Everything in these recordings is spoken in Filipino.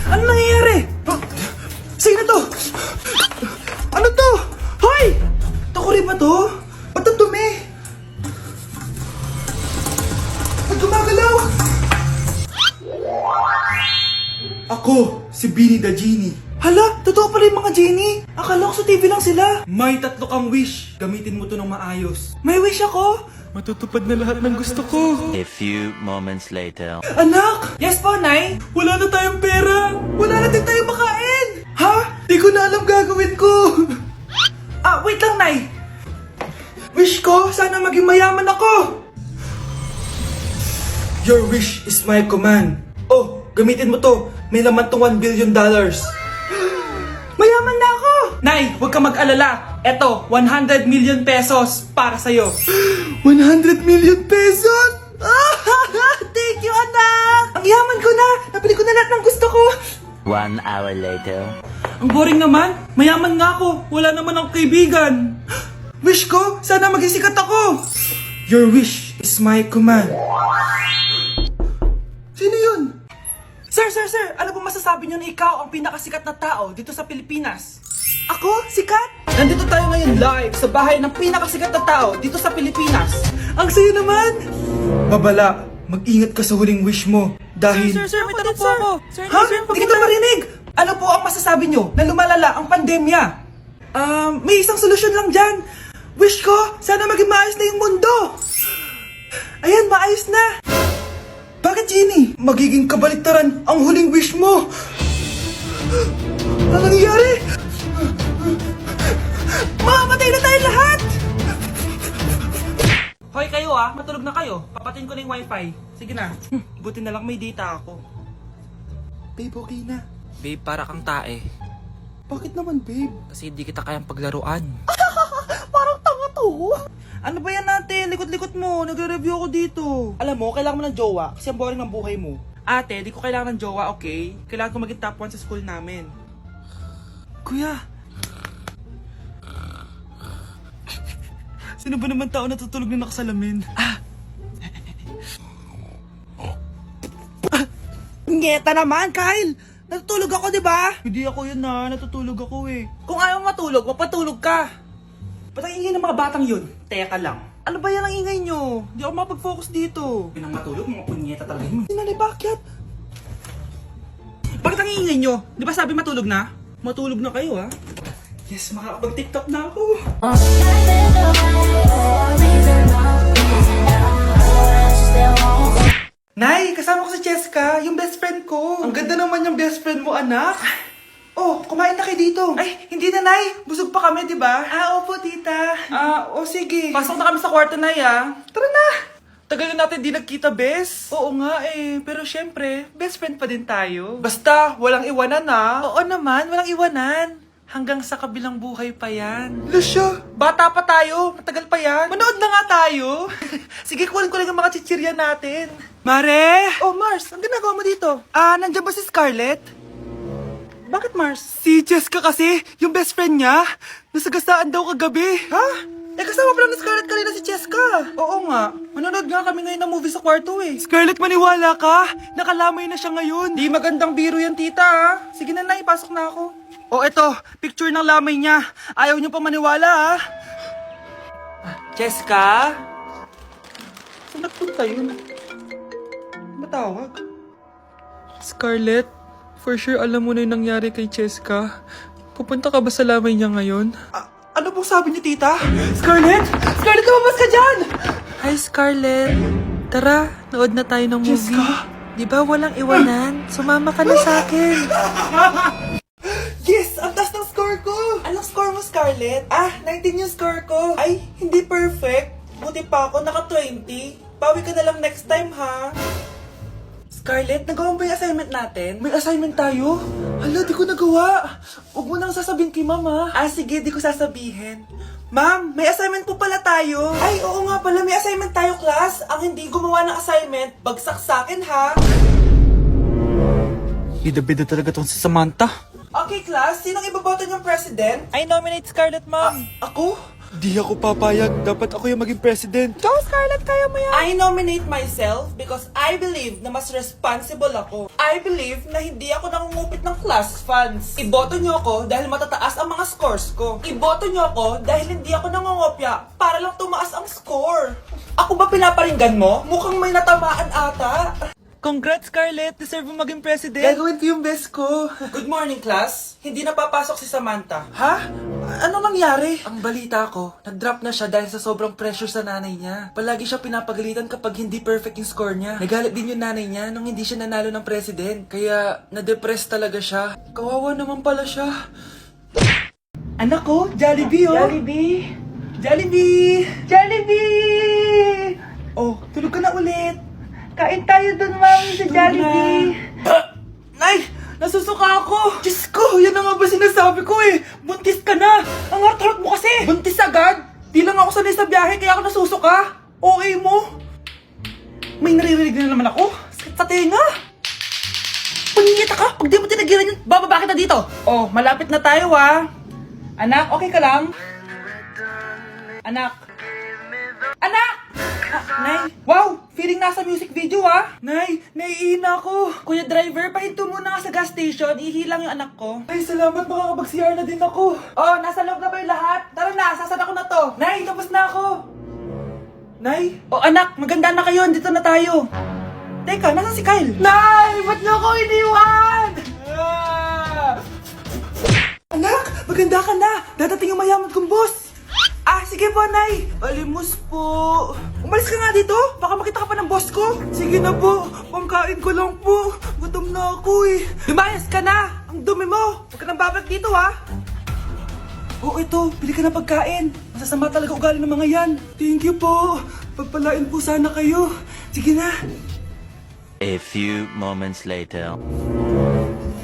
Ano nangyayari? Sino to? Ano to? Hoy! Takuri ba to? Ba't ang dumi? Ba't gumagalaw? Ako, si Beanie the Genie. Hala, totoo pala yung mga genie. Akala ko sa TV lang sila. May 3 kang wish. Gamitin mo to ng maayos. May wish ako? Matutupad na lahat ng gusto ko. A few moments later. Anak! Yes po, Nay? Wala na tayong pera. Wala na din tayong makain. Ha? Di ko na alam gagawin ko. Wait lang, Nay. Wish ko, sana maging mayaman ako. Your wish is my command. Oh, gamitin mo to. May laman tong $1 billion. Mayaman na ako! Nay, huwag ka mag-alala. Eto, 100 million pesos para sa'yo. 100 million pesos? Thank you, anak! Ang yaman ko na! Nabili ko na lahat ng gusto ko! 1 hour later. Ang boring naman. Mayaman nga ako. Wala naman akong kaibigan. Wish ko, sana maging sikat ako. Your wish is my command. Sino yun? Sir! Ano po masasabi niyo na ikaw ang pinakasikat na tao dito sa Pilipinas? Ako? Sikat? Nandito tayo ngayon live sa bahay ng pinakasikat na tao dito sa Pilipinas. Ang sayo naman! Babala, mag-ingat ka sa huling wish mo. Dahil... Sir, may tanong po ako. Sir, Ha? Hindi kita marinig! Ano po ang masasabi nyo na lumalala ang pandemya? May isang solusyon lang dyan. Wish ko, sana maging maayos na yung mundo. Ayan, maayos na. Bakit, Genie? Magiging kabaliktaran ang huling wish mo. Ano nangyayari? Mamamatay na tayo lahat! Hoy kayo matulog na kayo. Papatin ko na yung wifi. Sige na. Buti na lang may data ako. Babe, okay na. Babe, para kang tae. Bakit naman, babe? Kasi hindi kita kayang paglaruan. Parang tanga to. Ano ba yan natin? Likot-likot mo. Nagre-review ako dito. Alam mo, kailangan mo ng jowa kasi ang boring ng buhay mo. Ate, di ko kailangan ng jowa, okay? Kailangan ko maging top 1 sa school namin. Kuya. Sino ba naman tao natutulog na nakasalamin? Ngeta naman, Kyle! Natutulog ako, di ba? Hindi ako yun natutulog ako eh. Kung ayaw matulog, mapatulog ka. Ba't ang ingay ng mga batang yun? Teka lang. Ano ba yan ang ingay nyo? Di ako mapag-focus dito. Pinang matulog, mga punyeta talaga yun. Sinali, bakit? Bakit ang ingay nyo? Di ba sabi matulog na? Matulog na kayo Yes, makakapag-tiktok na ako. Nay, kasama ko si Cheska, yung best friend ko. Ang ganda naman yung best friend mo, anak. Oh, kumain na kayo dito. Ay, hindi na, Nay. Busog pa kami, di ba? Opo, tita. Sige. Pasok na kami sa kwarto, Nay, Tara na. Tagal na natin di nagkita, bes. Oo nga pero syempre, best friend pa din tayo. Basta, walang iwanan Oo naman, walang iwanan. Hanggang sa kabilang buhay pa yan. Lusyo, bata pa tayo. Matagal pa yan. Manood na nga tayo. Sige, kunin ko lang ang mga chichirya natin. Mare! Oh, Mars, ang ginagawa mo dito? Nandiyan ba si Scarlett? Bakit, Mars? Si Jessica kasi, yung best friend niya, nasagasaan daw kagabi. Ha? Kasama pala ni Scarlett kanina si Jessica. Oo nga. Manonood nga kami ngayon ng movie sa kwarto Scarlett, maniwala ka? Nakalamay na siya ngayon. Di magandang biro yan, tita Sige na, ipasok na ako. Oh, eto, picture ng lamay niya. Ayaw niyo pa maniwala Jessica? Saan nagpunta yun? Matawag? Scarlett, for sure alam mo na yung nangyari kay Jessica. Pupunta ka ba sa lamay niya ngayon? Ano pong sabi niyo, tita? Scarlett! Scarlett, lumabas ka dyan! Hi, Scarlett. Tara, nood na tayo ng movie. Jessica? Di ba walang iwanan? Sumama ka na sa akin. Yes! Ang taas ng score ko! Anong score mo, Scarlett? 19 yung score ko. Ay, hindi perfect. Buti pa ako, naka 20. Bawi ka na lang next time, ha? Scarlett, nagawa mo ba yung assignment natin? May assignment tayo? Hala, di ko nagawa. Huwag mo nang sasabihin kay mama. Sige, di ko sasabihin. Ma'am, may assignment po pala tayo. Ay, oo nga pala, may assignment tayo, class. Ang hindi gumawa ng assignment, bagsak sa akin, ha? Bida-bida talaga tong si Samantha. Okay, class, sinong iboboto niyong president? I nominate Scarlett, ma'am. Ako? Di ako papayag. Dapat ako yung maging president. Go, Scarlett, kaya mo yan. I nominate myself because I believe na mas responsible ako. I believe na hindi ako nangungupit ng class funds. Iboto niyo ako dahil matataas ang mga scores ko. Iboto niyo ako dahil hindi ako nangungopya para lang tumaas ang score. Ako ba pinaparinggan mo? Mukhang may natamaan ata. Congrats, Scarlett. Deserve mo maging president. Gagawin ko yung best ko. Good morning, class. Hindi na papasok si Samantha. Ha? Ano nangyari? Ang balita ko, nag-drop na siya dahil sa sobrang pressure sa nanay niya. Palagi siya pinapagalitan kapag hindi perfect yung score niya. Nagalit din yung nanay niya nung hindi siya nanalo ng president. Kaya, na-depress talaga siya. Kawawa naman pala siya. Anak ko, Jollibee oh. Jollibee. Jollibee. Jollibee. Oh, tulog ka na ulit. Kain tayo dun, mami, sa Jollibee. Nay! Nasusuka ako! Diyos ko! Yan na nga ba sinasabi ko eh! Buntis ka na! Ang harot mo kasi! Buntis agad? Di lang ako sanay sa biyahe kaya ako nasusuka! Okay mo? May naririnig na naman ako! Sakit sa tenga! Punyeta ka! Pag di mo tinagilan yun, bababa kita dito! Oh, malapit na tayo ah! Anak, okay ka lang? Anak! Anak! Nay! Wow! Feeling nasa music video ah! Nay! Naiina ako! Kuya driver, pahinto muna nga sa gas station. Ihilang yung anak ko. Ay, salamat! Makakapag-CR na din ako. Oh, nasa loob na ba yung lahat? Tara na! Sasan ako na to! Nay! Tapos na ako! Nay! Oh, anak! Maganda na kayo! Dito na tayo! Teka, nasan si Kyle? Nay! Ba't niyo ako iniwan? Anak! Maganda ka na! Dadating yung mayaman kong boss! Ah, sige po, Nay. Alimos po. Umalis ka nga dito. Baka makita ka pa ng boss ko. Sige na po. Pangkain ko lang po. Gutom na ako eh. Lumayas ka na. Ang dumi mo. Huwag ka nang babalik dito, ha. Oh, ito. Bili ka ng pagkain. Masasama talaga ugali ng mga yan. Thank you po. Pagpalain po sana kayo. Sige na. A few moments later.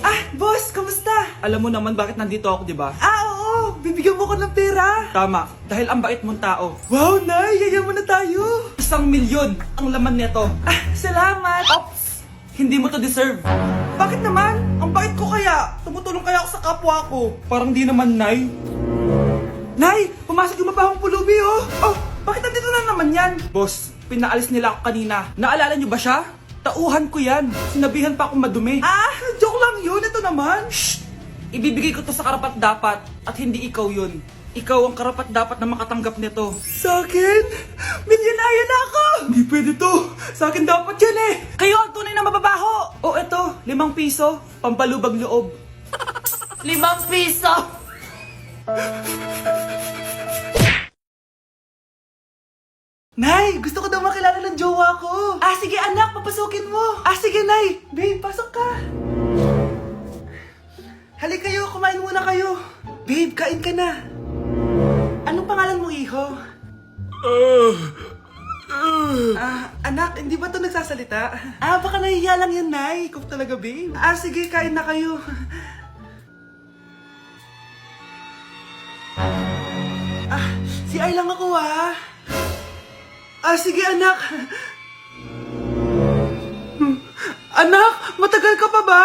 Ah, boss. Kamusta? Alam mo naman bakit nandito ako, di ba? Ah, oo. Bibigyan mo ko ng pera. Tama. Dahil ang bait mong tao. Wow, Nay. Yayaman na tayo. 1 milyon ang laman nito. Ah, salamat. Ops. Hindi mo to deserve. Bakit naman? Ang bait ko kaya. Tumutulong kaya ako sa kapwa ko. Parang di naman, Nay. Nay, pumasok yung mabahong pulubi, oh. Oh, bakit nandito na naman yan? Boss, pinaalis nila ako kanina. Naalala niyo ba siya? Tauhan ko yan. Sinabihan pa akong madumi. Ah, joke lang yun. Ito naman. Shh! Ibibigay ko to sa karapat-dapat at hindi ikaw yun. Ikaw ang karapat-dapat na makatanggap nito. Sa akin? Milyonaryo na ako! Hindi pwede to. Sa akin dapat yan eh. Kayo ang tunay na mababaho. Oh, eto. 5 piso. Pampalubag loob. 5 piso! Nay, gusto ko daw makilala ng jowa ko. Ah, sige anak, papasukin mo. Ah, sige Nay. Babe, pasok ka. Halika kayo, kumain muna kayo. Babe, kain ka na. Anong pangalan mo, iho? Anak, hindi ba ito nagsasalita? Ah, baka nahihiya lang yan, Nay. Ikaw talaga, babe. Ah, sige, kain na kayo. Ah, si Ay lang ako, ah. Ah, sige, anak. Anak, matagal ka pa ba?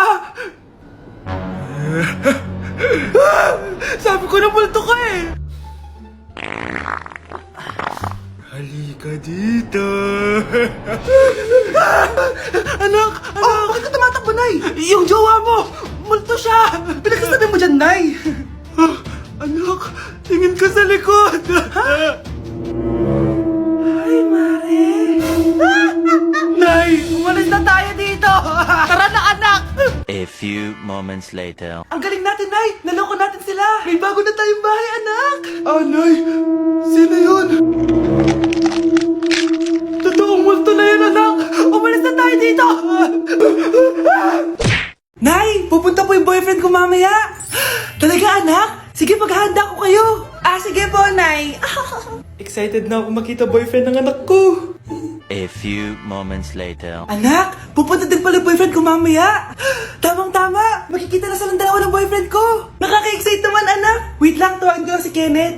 Sabi ko na multo ka eh. Halika dito. Anak! Oh, bakit ka tumatakbo, Nay? Yung jowa mo! Multo siya! Pinagsasabi mo dyan, Nay! Anak, tingin ka sa likod! Ay, Mare! Nay, umalis na tayo dito! Tara na, anak! A few moments later. Ang galing natin, Nay! Naloko natin sila! May bago na tayong bahay, anak! Ah, Nay! Sino yun? Totoong multo na yun, anak! Umalis na tayo dito! Nay! Pupunta po yung boyfriend ko mamaya! Talaga, anak? Sige, paghahanda ko kayo! Ah, sige po, Nay! Excited na ako makita boyfriend ng anak ko! A few moments later. Anak, pupunta din pala yung boyfriend ko mamaya. Tamang-tama, makikita na sa dalawa ng boyfriend ko. Nakaka-excite naman, anak. Wait lang, tawagin ko si Kenneth.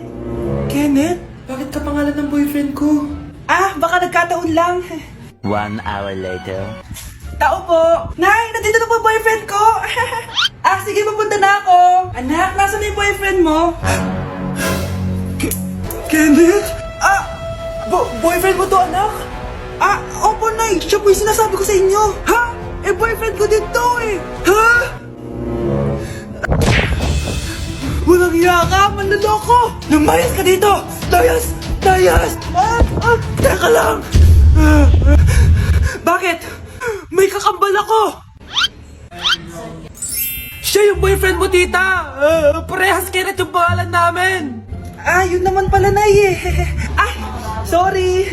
Kenneth? Bakit ka pangalan ng boyfriend ko? Ah, baka nagkataon lang. 1 hour later. Tao po. Nay, nandito na po boyfriend ko. Ah, sige, pupunta na ako. Anak, nasa na yung boyfriend mo? Boyfriend mo to, anak? Ah, opo, Nay. Siya po yung sinasabi ko sa inyo. Ha? Eh, boyfriend ko din to eh. Ha? Walang hiya ka, manloloko! Lumayas ka dito! Layas! Layas! Teka lang! Bakit? May kakambal ako! Siya yung boyfriend mo, tita! Parehas Kenneth yung pangalan namin! Ah, yun naman pala, Nay eh. Ay, sorry!